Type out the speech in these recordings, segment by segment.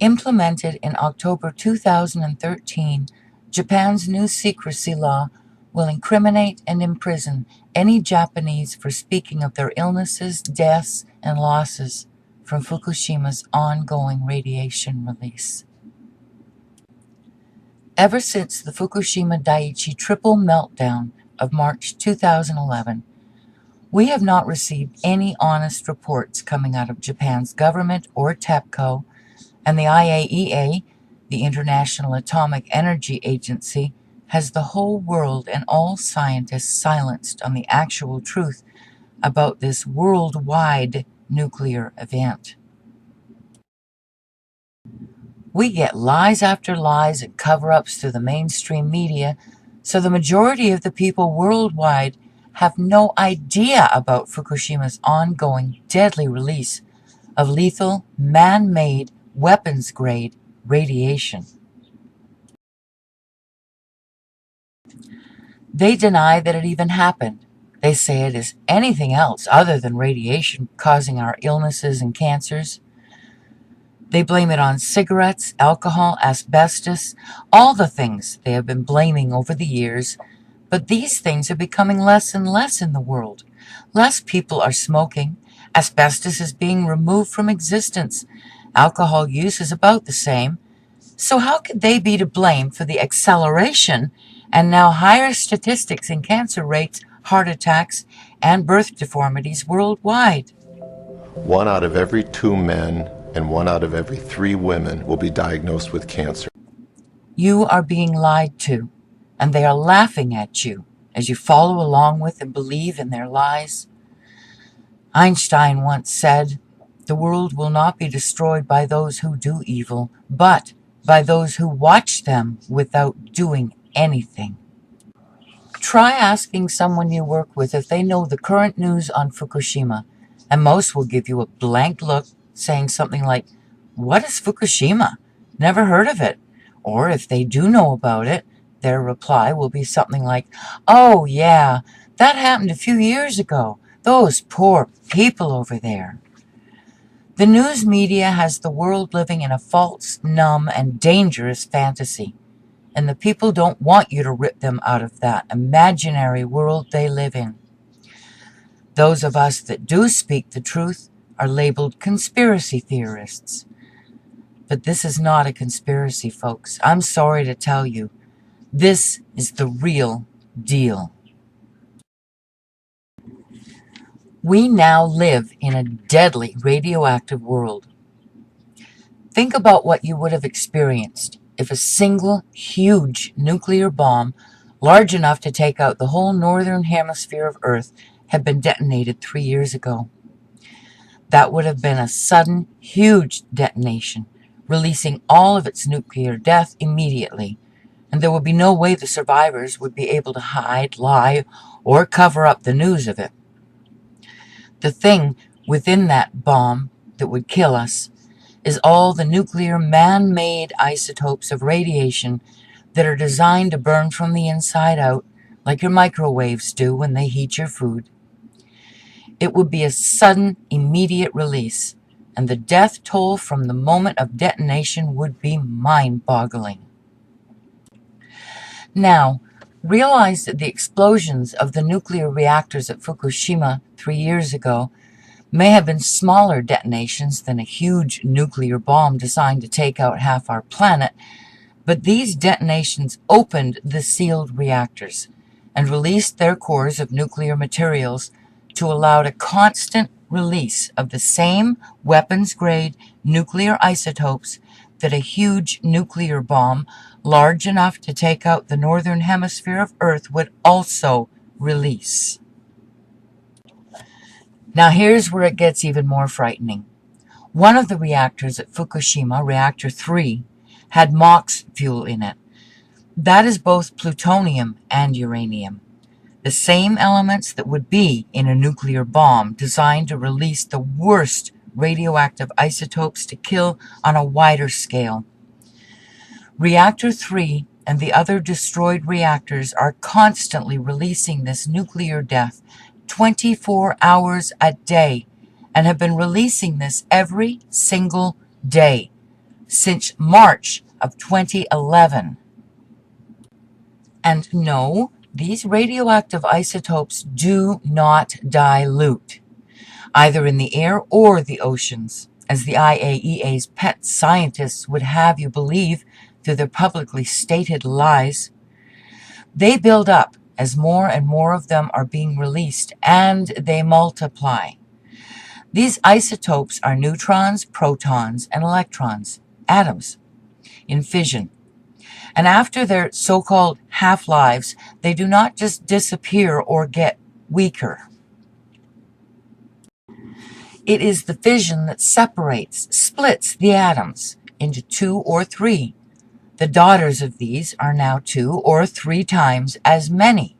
Implemented in October 2013, Japan's new secrecy law will incriminate and imprison any Japanese for speaking of their illnesses, deaths, and losses from Fukushima's ongoing radiation release. Ever since the Fukushima Daiichi triple meltdown of March 2011, we have not received any honest reports coming out of Japan's government or TEPCO, and the IAEA, the International Atomic Energy Agency, has the whole world and all scientists silenced on the actual truth about this worldwide nuclear event. We get lies after lies and cover-ups through the mainstream media, so the majority of the people worldwide have no idea about Fukushima's ongoing deadly release of lethal, man-made, weapons-grade radiation. They deny that it even happened. They say it is anything else other than radiation causing our illnesses and cancers. They blame it on cigarettes, alcohol, asbestos, all the things they have been blaming over the years. But these things are becoming less and less in the world. Less people are smoking. Asbestos is being removed from existence. Alcohol use is about the same. So how could they be to blame for the acceleration and now higher statistics in cancer rates, heart attacks, and birth deformities worldwide? 1 out of every 2 men and 1 out of every 3 women will be diagnosed with cancer. You are being lied to, and they are laughing at you as you follow along with and believe in their lies. Einstein once said, "The world will not be destroyed by those who do evil, but by those who watch them without doing anything." Try asking someone you work with if they know the current news on Fukushima, and most will give you a blank look, saying something like, "What is Fukushima? Never heard of it." Or if they do know about it, their reply will be something like, "Oh yeah, that happened a few years ago. Those poor people over there." The news media has the world living in a false, numb, and dangerous fantasy, and the people don't want you to rip them out of that imaginary world they live in. Those of us that do speak the truth are labeled conspiracy theorists. But this is not a conspiracy, folks. I'm sorry to tell you. This is the real deal. We now live in a deadly radioactive world. Think about what you would have experienced if a single huge nuclear bomb, large enough to take out the whole northern hemisphere of Earth, had been detonated 3 years ago. That would have been a sudden, huge detonation, releasing all of its nuclear death immediately, and there would be no way the survivors would be able to hide, lie, or cover up the news of it. The thing within that bomb that would kill us is all the nuclear man-made isotopes of radiation that are designed to burn from the inside out, like your microwaves do when they heat your food. It would be a sudden, immediate release, and the death toll from the moment of detonation would be mind-boggling. Now, realize that the explosions of the nuclear reactors at Fukushima 3 years ago may have been smaller detonations than a huge nuclear bomb designed to take out half our planet, but these detonations opened the sealed reactors and released their cores of nuclear materials to allow a constant release of the same weapons-grade nuclear isotopes that a huge nuclear bomb large enough to take out the northern hemisphere of Earth would also release. Now here's where it gets even more frightening. One of the reactors at Fukushima, Reactor 3, had MOX fuel in it. That is both plutonium and uranium, the same elements that would be in a nuclear bomb designed to release the worst radioactive isotopes to kill on a wider scale. Reactor 3 and the other destroyed reactors are constantly releasing this nuclear death 24 hours a day and have been releasing this every single day since March of 2011. And no, these radioactive isotopes do not dilute, either in the air or the oceans, as the IAEA's pet scientists would have you believe through their publicly stated lies. They build up as more and more of them are being released, and they multiply. These isotopes are neutrons, protons, and electrons, atoms, in fission. And after their so-called half-lives, they do not just disappear or get weaker. It is the fission that splits the atoms into 2 or 3. The daughters of these are now 2 or 3 times as many.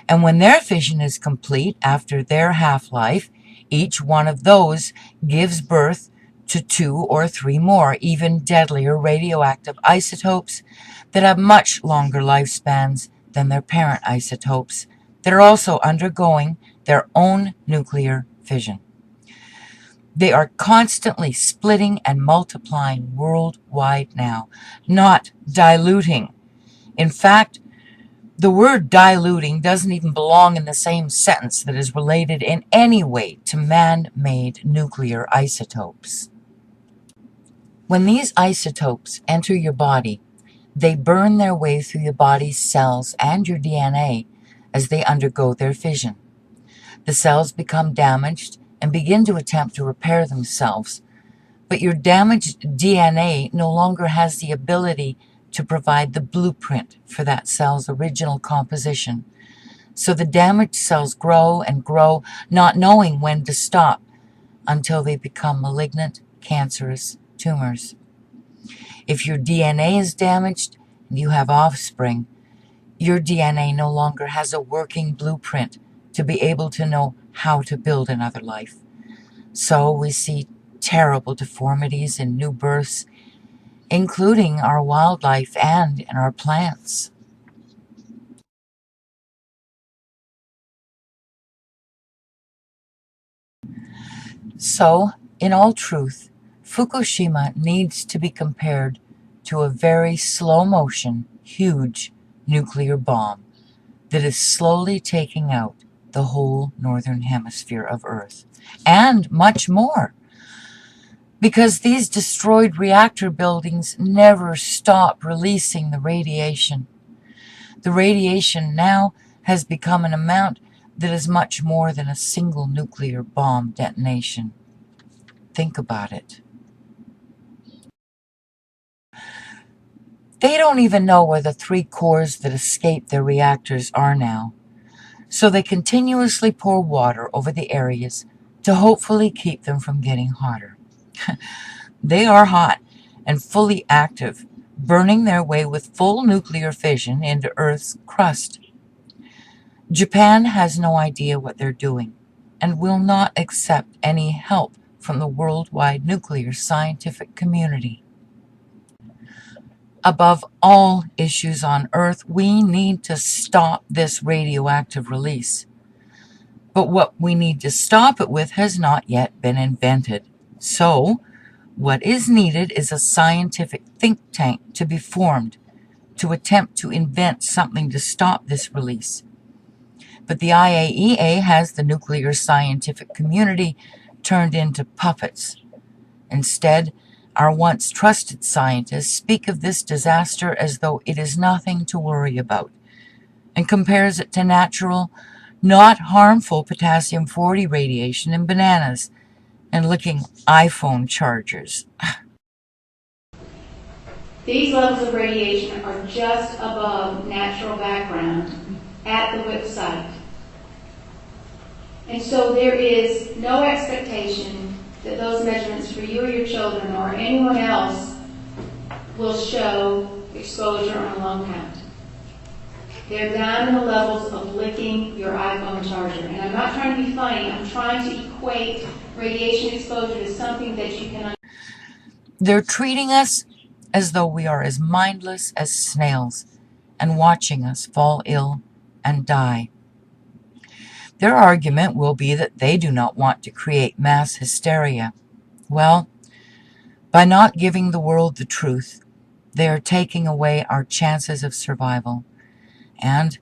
And when their fission is complete after their half-life, each one of those gives birth to 2 or 3 more, even deadlier radioactive isotopes that have much longer lifespans than their parent isotopes that are also undergoing their own nuclear fission. They are constantly splitting and multiplying worldwide now, not diluting. In fact, the word diluting doesn't even belong in the same sentence that is related in any way to man-made nuclear isotopes. When these isotopes enter your body, they burn their way through your body's cells and your DNA as they undergo their fission. The cells become damaged and begin to attempt to repair themselves, but your damaged DNA no longer has the ability to provide the blueprint for that cell's original composition. So the damaged cells grow and grow, not knowing when to stop, until they become malignant, cancerous tumors. If your DNA is damaged and you have offspring, your DNA no longer has a working blueprint to be able to know how to build another life. So we see terrible deformities in new births, including our wildlife and in our plants. So, in all truth, Fukushima needs to be compared to a very slow-motion, huge nuclear bomb that is slowly taking out the whole northern hemisphere of Earth, and much more, because these destroyed reactor buildings never stop releasing the radiation. The radiation now has become an amount that is much more than a single nuclear bomb detonation. Think about it. They don't even know where the 3 cores that escaped their reactors are now, so they continuously pour water over the areas to hopefully keep them from getting hotter. They are hot and fully active, burning their way with full nuclear fission into Earth's crust. Japan has no idea what they're doing and will not accept any help from the worldwide nuclear scientific community. Above all issues on Earth, we need to stop this radioactive release. But what we need to stop it with has not yet been invented. So, what is needed is a scientific think tank to be formed to attempt to invent something to stop this release. But the IAEA has the nuclear scientific community turned into puppets. Instead, our once trusted scientists speak of this disaster as though it is nothing to worry about, and compares it to natural, not harmful potassium-40 radiation in bananas and licking iPhone chargers. These levels of radiation are just above natural background at the WIP site. And so there is no expectation that those measurements for you or your children or anyone else will show exposure on a lung count. They're down in the levels of licking your iPhone charger. And I'm not trying to be funny. I'm trying to equate radiation exposure to something that you can understand. They're treating us as though we are as mindless as snails and watching us fall ill and die. Their argument will be that they do not want to create mass hysteria. Well, By not giving the world the truth, they are taking away our chances of survival. And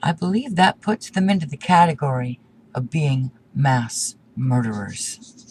I believe that puts them into the category of being mass murderers.